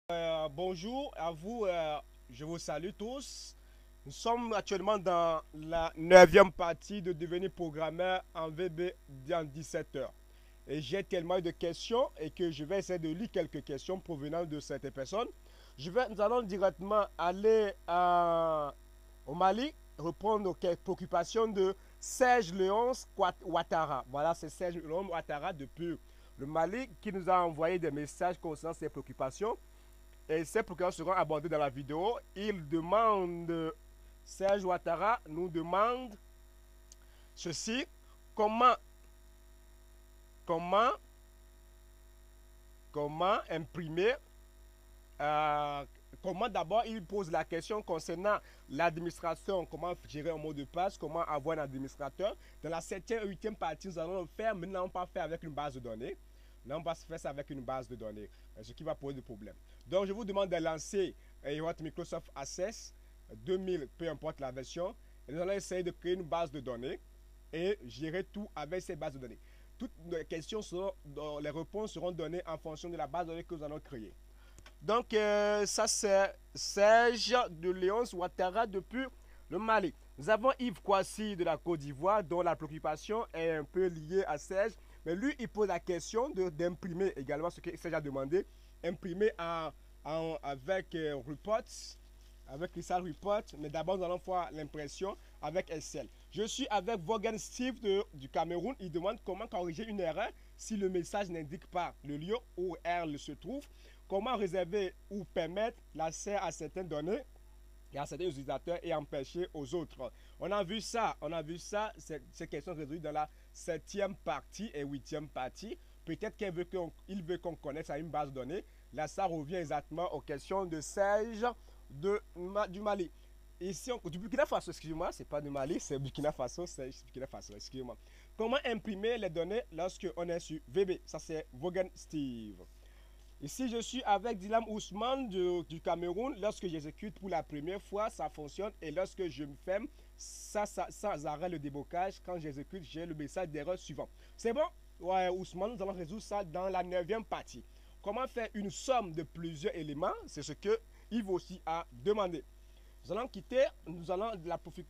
Bonjour à vous, je vous salue tous. Nous sommes actuellement dans la neuvième partie de devenir programmeur en VB dans 17 heures. Et j'ai tellement de questions et que je vais essayer de lire quelques questions provenant de certaines personnes. Nous allons directement aller au Mali, répondre aux préoccupations de Serge Léonce Ouattara. Voilà, c'est Serge Léonce Ouattara depuis le Mali qui nous a envoyé des messages concernant ses préoccupations. Et ces préoccupations seront abordées dans la vidéo. Il demande, Serge Ouattara nous demande ceci, comment, comment, comment imprimer, euh, comment d'abord il pose la question concernant l'administration, comment gérer un mot de passe, comment avoir un administrateur. Dans la 7e et 8e partie, nous allons le faire, mais nous n'allons pas faire avec une base de données. Là, on va se faire ça avec une base de données, ce qui va poser des problèmes. Donc, je vous demande de lancer votre Microsoft Access 2000, peu importe la version, et nous allons essayer de créer une base de données et gérer tout avec ces bases de données. Toutes les questions seront, les réponses seront données en fonction de la base de données que nous allons créer. Donc, ça, c'est Serge de Léonce Ouattara depuis le Mali. Nous avons Yves Kouassi de la Côte d'Ivoire, dont la préoccupation est un peu liée à Serge. Mais lui, il pose la question d'imprimer également ce que Serge a demandé, imprimer avec Reports, avec Crystal Report. Mais d'abord, nous allons faire l'impression avec Excel. Je suis avec Vaughan Steve du Cameroun. Il demande comment corriger une erreur si le message n'indique pas le lieu où elle se trouve. Comment réserver ou permettre l'accès à certaines données et à certains utilisateurs et empêcher aux autres. On a vu ça, ces questions résolues dans la 7e partie et 8e partie. Peut-être qu'il veut qu'on connaisse à une base de données. Là, ça revient exactement aux questions de Serge du Mali. Ici, du Burkina Faso, excusez-moi, c'est pas du Mali, c'est Burkina Faso, c'est Burkina Faso, excusez-moi. Comment imprimer les données lorsque on est sur VB? Ça, c'est Vaughan Steve. Ici, je suis avec Dilam Ousmane du Cameroun. Lorsque j'exécute pour la première fois, ça fonctionne. Et lorsque je me ferme, ça arrête le débocage. Quand j'exécute, j'ai le message d'erreur suivant. C'est bon? Ouais, Ousmane, nous allons résoudre ça dans la 9e partie. Comment faire une somme de plusieurs éléments? C'est ce que Yves aussi a demandé. Nous allons quitter, nous allons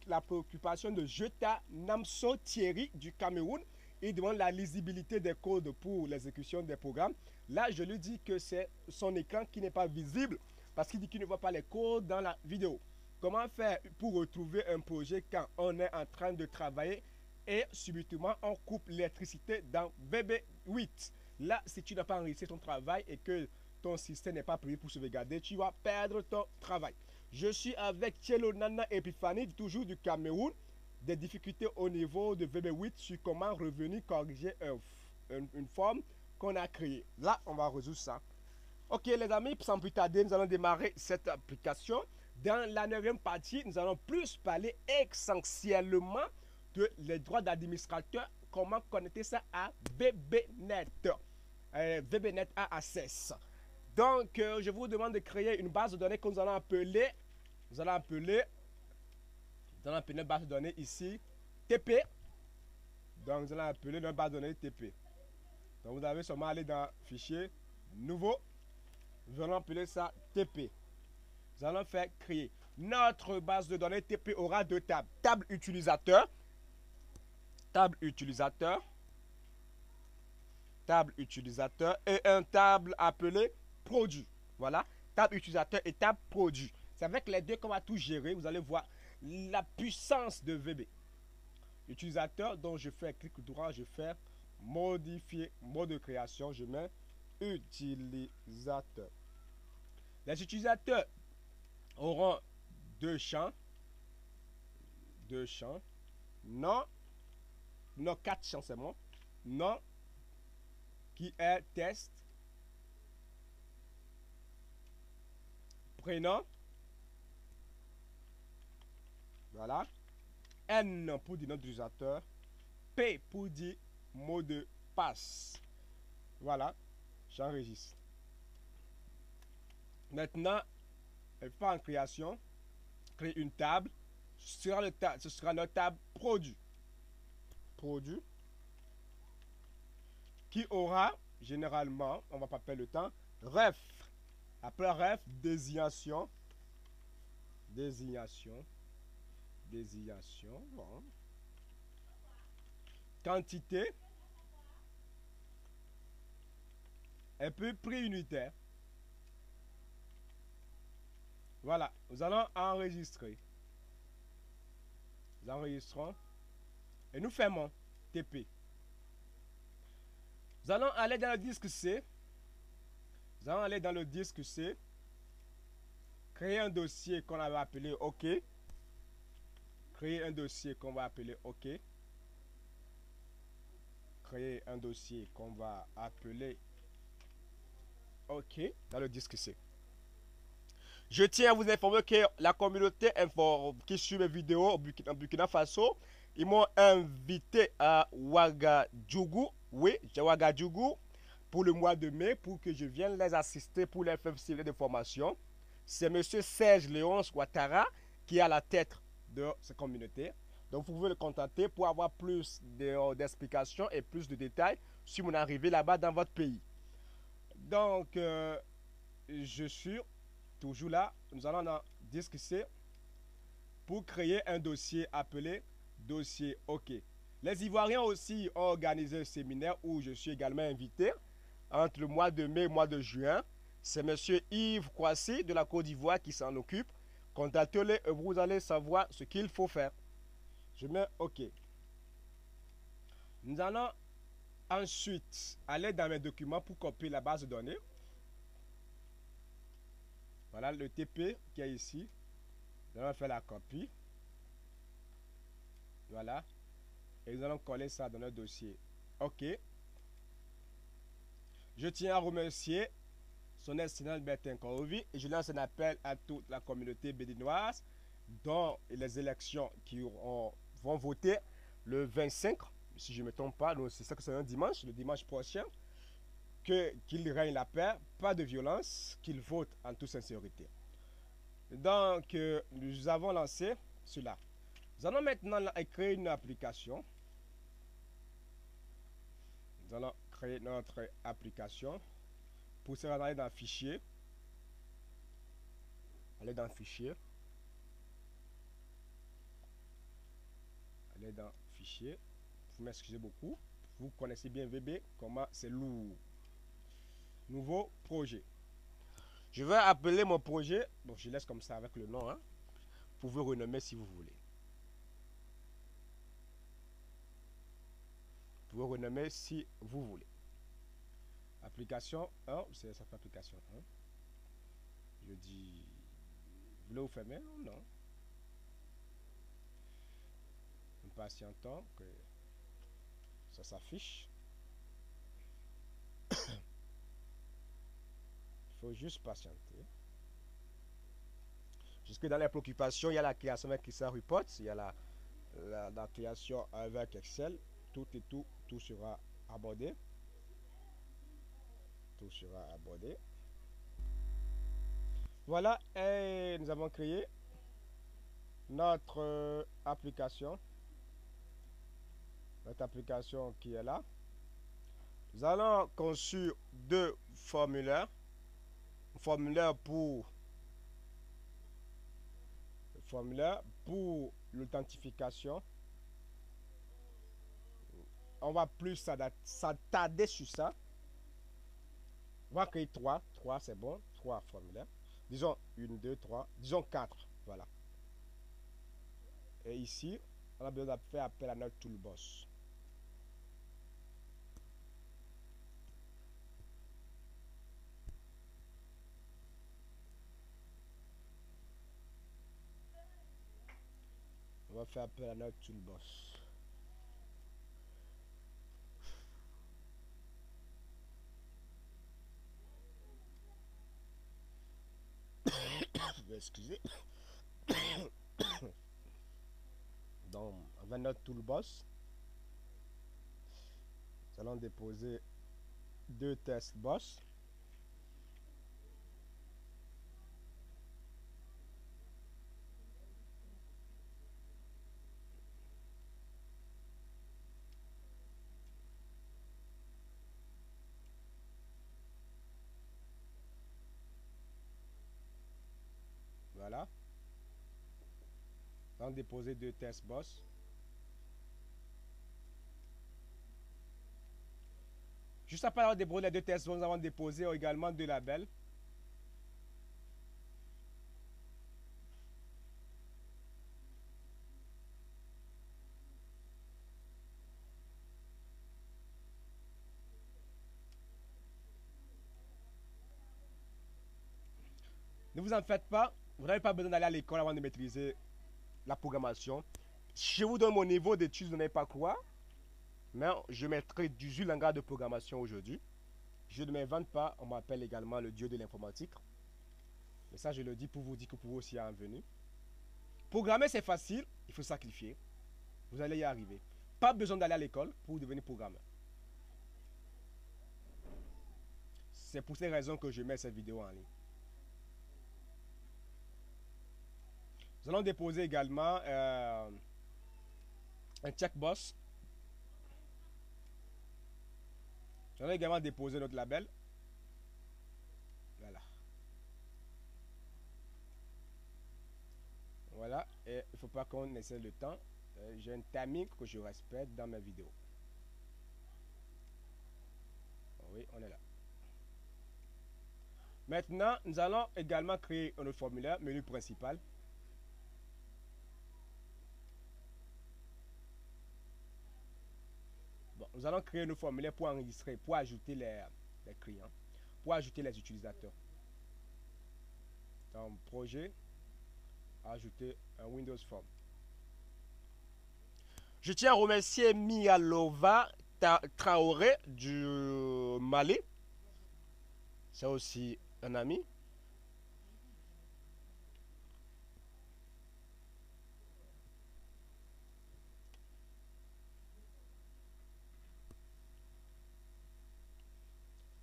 la préoccupation de Jeta Namso Thierry du Cameroun. Il demande la lisibilité des codes pour l'exécution des programmes. Là, je lui dis que c'est son écran qui n'est pas visible parce qu'il dit qu'il ne voit pas les codes dans la vidéo. Comment faire pour retrouver un projet quand on est en train de travailler et subitement on coupe l'électricité dans VB8? Là, si tu n'as pas enregistré ton travail et que ton système n'est pas prévu pour sauvegarder, tu vas perdre ton travail. Je suis avec Tchelo Nana Epiphanie, toujours du Cameroun. Des difficultés au niveau de VB8 sur comment revenir corriger une forme qu'on a créée. Là, on va résoudre ça. Ok, les amis, sans plus tarder, nous allons démarrer cette application. Dans la 9e partie, nous allons plus parler essentiellement de les droits d'administrateur, comment connecter ça à VBNet. VBNet a Access. Donc, je vous demande de créer une base de données que nous allons appeler notre base de données ici TP. Donc, nous allons appeler notre base de données TP. Donc, vous avez seulement aller dans Fichier, Nouveau. Nous allons appeler ça TP. Nous allons faire créer. Notre base de données TP aura deux tables. Table utilisateur. Table utilisateur. Table utilisateur. Et un table appelé produit. Voilà. Table utilisateur et table produit. C'est avec les deux qu'on va tout gérer. Vous allez voir la puissance de VB. Utilisateur, donc je fais clic droit, je fais modifier mode de création, je mets utilisateur. Les utilisateurs auront deux champs, non, quatre champs c'est bon, non, qui est test, prénom, voilà, N pour dire notre utilisateur, P pour dire mot de passe. Voilà, j'enregistre. Maintenant, elle fait en création, créer une table. Ce sera notre table produit. Produit. Qui aura, généralement, on va pas perdre le temps, ref Après ref, désignation. Désignation. Désignation. Bon. Quantité. Et puis prix unitaire. Voilà. Nous allons enregistrer. Nous enregistrons. Et nous fermons. TP. Nous allons aller dans le disque C. Nous allons aller dans le disque C. Créer un dossier qu'on va appeler OK. Créer un dossier qu'on va appeler OK. Créer un dossier qu'on va appeler OK dans le disque C. Je tiens à vous informer que la communauté qui suit mes vidéos en Burkina Faso, ils m'ont invité à Ouagadougou, oui, Ouagadougou, pour le mois de mai, pour que je vienne les assister pour les faire suivre des formations. C'est M. Serge Léonce Ouattara qui est à la tête de cette communauté. Donc vous pouvez le contacter pour avoir plus d'explications et plus de détails sur mon arrivée là-bas dans votre pays. Donc, je suis toujours là. Nous allons dans disque C pour créer un dossier appelé dossier OK. Les Ivoiriens aussi ont organisé un séminaire où je suis également invité entre le mois de mai et le mois de juin. C'est M. Yves Kwasi de la Côte d'Ivoire qui s'en occupe. Contactez-le et vous allez savoir ce qu'il faut faire. Je mets OK. Nous allons ensuite aller dans mes documents pour copier la base de données. Voilà le TP qui est ici. Nous allons faire la copie. Voilà. Et nous allons coller ça dans notre dossier. OK. Je tiens à remercier son excellence Bertin Korovi et je lance un appel à toute la communauté béninoise dont les élections qui vont voter le 25, si je ne me trompe pas, c'est ça que c'est un dimanche, le dimanche prochain, qu'il règne la paix, pas de violence, qu'il vote en toute sincérité. Donc, nous avons lancé cela. Nous allons maintenant créer une application. Nous allons créer notre application. Pour ça, on va aller dans Fichier. Aller dans Fichier. Aller dans Fichier. Vous m'excusez beaucoup. Vous connaissez bien VB, comment c'est lourd. Nouveau projet. Je vais appeler mon projet. Bon, je laisse comme ça avec le nom. Hein. Vous pouvez renommer si vous voulez. Vous pouvez renommer si vous voulez. Application 1, c'est cette application 1. Je dis, vous voulez vous fermer ou non? Nous patientons que ça s'affiche. Il faut juste patienter. Jusque dans les préoccupations, il y a la création avec Excel Reports, il y a la création avec Excel. Tout et tout sera abordé. Tout sera abordé. Voilà, et nous avons créé notre application. Notre application qui est là. Nous allons construire deux formulaires. Un formulaire pour l'authentification. On va plus s'attarder sur ça. On va créer 3. 3, c'est bon. 3 formulaires. Disons 1, 2, 3. Disons 4. Voilà. Et ici, on a besoin de faire appel à notre toolbox. On va faire appel à notre toolbox. Excusez. Donc, avec notre toolbox, nous allons déposer deux tests boss. Voilà. Nous allons déposer 2 test boss. Juste après avoir déposé les 2 tests boss, nous allons déposer également 2 labels. Ne vous en faites pas, vous n'avez pas besoin d'aller à l'école avant de maîtriser la programmation. Je vous donne mon niveau d'études, vous n'avez pas quoi. Mais je mettrai 18 langages de programmation aujourd'hui. Je ne m'invente pas, on m'appelle également le dieu de l'informatique. Mais ça, je le dis pour vous dire que vous pouvez aussi en venir. Programmer, c'est facile, il faut sacrifier. Vous allez y arriver. Pas besoin d'aller à l'école pour devenir programmeur. C'est pour ces raisons que je mets cette vidéo en ligne. Nous allons déposer également un checkbox. Nous allons également déposer notre label. Voilà. Voilà. Et il ne faut pas qu'on essaie le temps. J'ai un timing que je respecte dans mes vidéos. Oui, on est là. Maintenant, nous allons également créer un autre formulaire, menu principal. Bon, nous allons créer un autre formulaire pour enregistrer, pour ajouter les clients, pour ajouter les utilisateurs. Dans projet, ajouter un Windows Form. Je tiens à remercier Mialova Traoré du Mali. C'est aussi un ami.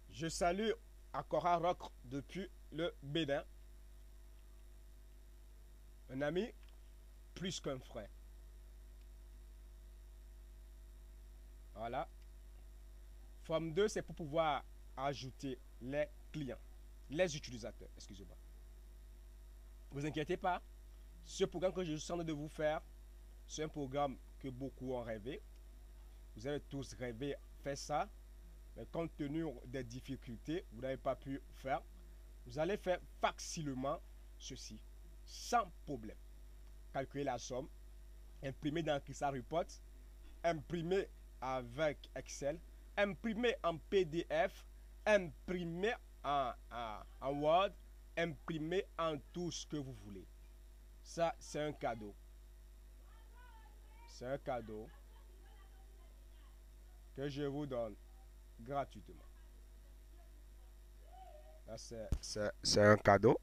Je salue Akora Rock depuis le Bénin. Un ami plus qu'un frère. Voilà. Forme 2, c'est pour pouvoir ajouter les clients, les utilisateurs, excusez-moi. Ne vous inquiétez pas, ce programme que je suis en train de vous faire, c'est un programme que beaucoup ont rêvé. Vous avez tous rêvé faire ça, mais compte tenu des difficultés, vous n'avez pas pu faire. Vous allez faire facilement ceci, sans problème. Calculer la somme, imprimer dans Crystal Report, imprimer avec Excel, imprimer en PDF, imprimer en Word, imprimer en tout ce que vous voulez. Ça, c'est un cadeau. C'est un cadeau que je vous donne gratuitement. C'est un cadeau.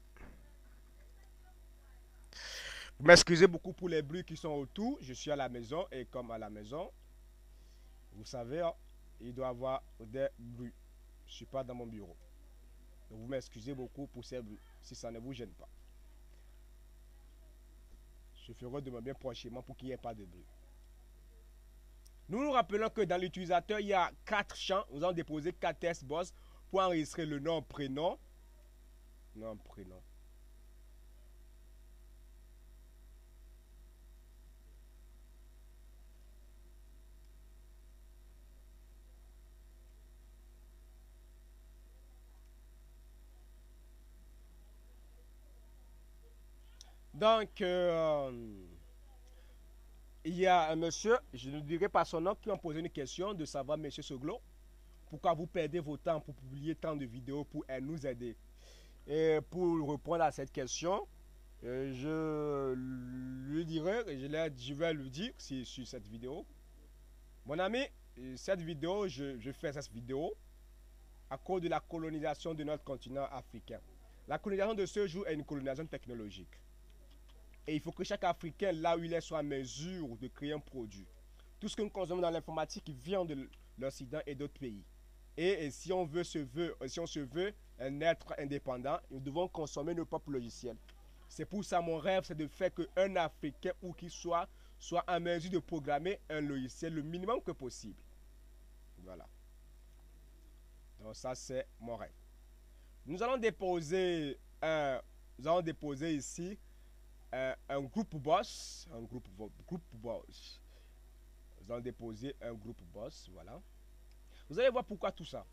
Vous m'excusez beaucoup pour les bruits qui sont autour. Je suis à la maison et comme à la maison, vous savez, il doit y avoir des bruits. Je ne suis pas dans mon bureau. Donc vous m'excusez beaucoup pour ces bruits, si ça ne vous gêne pas. Je ferai de mon bien prochainement pour qu'il n'y ait pas de bruit. Nous nous rappelons que dans l'utilisateur, il y a 4 champs. Nous allons déposer 4 test boss pour enregistrer le nom, prénom. Nom, prénom. Donc, il y a un monsieur, je ne dirai pas son nom, qui m'a posé une question de savoir, monsieur Soglo, pourquoi vous perdez votre temps pour publier tant de vidéos pour nous aider. Et pour répondre à cette question, je lui dirai, je vais lui dire sur cette vidéo, mon ami, cette vidéo, je fais cette vidéo à cause de la colonisation de notre continent africain. La colonisation de ce jour est une colonisation technologique. Et il faut que chaque Africain, là où il est, soit en mesure de créer un produit. Tout ce que nous consommons dans l'informatique vient de l'Occident et d'autres pays. Et si on se veut un être indépendant, nous devons consommer nos propres logiciels. C'est pour ça mon rêve, c'est de faire qu'un Africain ou qui soit en mesure de programmer un logiciel le minimum que possible. Voilà. Donc ça, c'est mon rêve. Nous allons déposer ici un groupe boss. Un groupe boss. Nous allons déposer un groupe boss. Voilà. Vous allez voir pourquoi tout ça.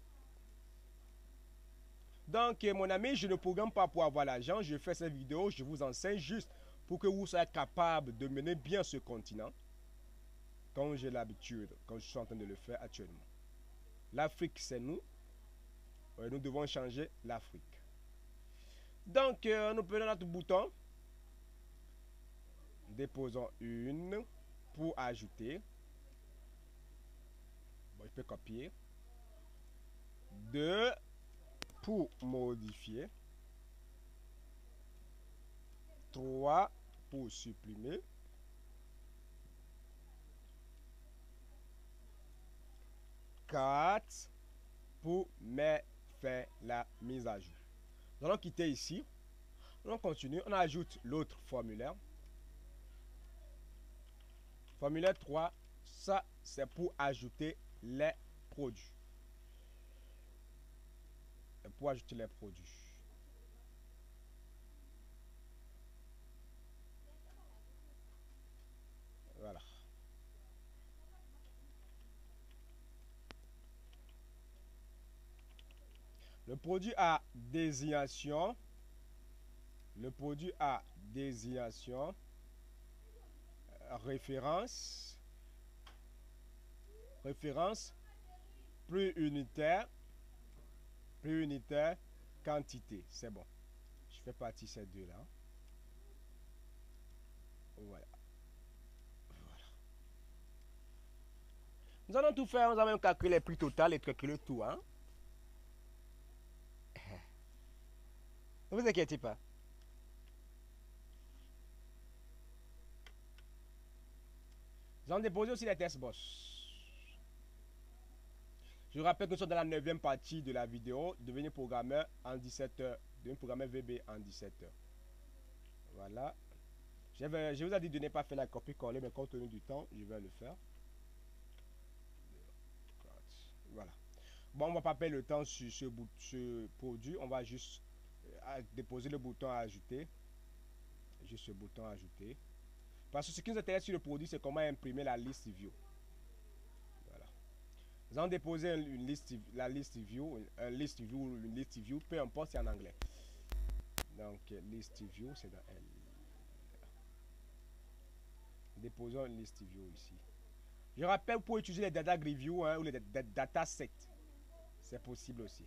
Donc, mon ami, je ne programme pas pour avoir l'argent. Je fais cette vidéo, je vous enseigne juste pour que vous soyez capable de mener bien ce continent. Comme j'ai l'habitude, quand je suis en train de le faire actuellement. L'Afrique, c'est nous. Nous devons changer l'Afrique. Donc, nous prenons notre bouton. Déposons une pour ajouter. Bon, je peux copier. 2 pour modifier. 3 pour supprimer. 4 pour faire la mise à jour. Nous allons quitter ici. On continue. On ajoute l'autre formulaire. Formulaire 3, ça c'est pour ajouter les produits. Pour ajouter les produits. Voilà. Le produit à désignation. Le produit à désignation. Référence. Référence. Plus unitaire. Plus unitaire. Quantité. C'est bon. Je fais partie de ces deux-là. Voilà. Nous allons tout faire. Nous allons calculer les prix total et calculer tout. Hein? Ne vous inquiétez pas. Nous allons déposer aussi les tests boss. Je rappelle que nous sommes dans la 9e partie de la vidéo. Devenir programmeur en 17 heures. Devenir programmeur VB en 17 heures. Voilà. Je vous ai dit de ne pas faire la copie-coller, mais compte tenu du temps, je vais le faire. Voilà. Bon, on va pas perdre le temps sur ce produit. On va juste déposer le bouton à ajouter. Juste ce bouton à ajouter. Parce que ce qui nous intéresse sur le produit, c'est comment imprimer la liste view. Voilà. Nous allons déposer une liste view, une liste view, peu importe, c'est en anglais. Donc, list view, c'est dans L. Déposons une liste view ici. Je rappelle, pour utiliser les data review ou les data sets, c'est possible aussi.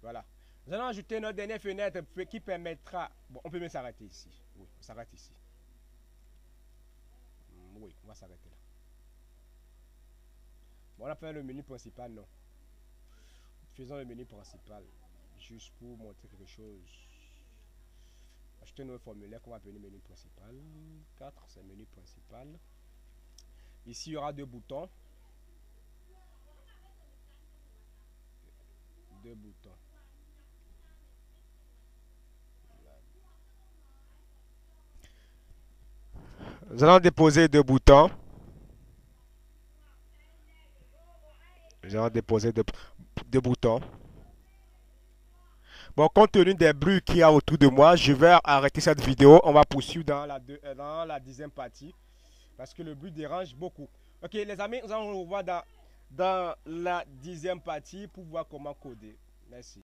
Voilà. Nous allons ajouter notre dernière fenêtre qui permettra... Bon, on peut même s'arrêter ici. Oui, on s'arrête ici. Oui, on va s'arrêter là. Bon, on a fait le menu principal, non. Faisons le menu principal. Juste pour montrer quelque chose. Acheter notre formulaire qu'on va appeler menu principal. 4, c'est le menu principal. Ici, il y aura 2 boutons. 2 boutons. Nous allons déposer 2 boutons. Nous allons déposer 2 boutons. Bon, compte tenu des bruits qu'il y a autour de moi, je vais arrêter cette vidéo. On va poursuivre dans la 10e partie. Parce que le bruit dérange beaucoup. Ok, les amis, nous allons nous revoir dans la 10e partie pour voir comment coder. Merci.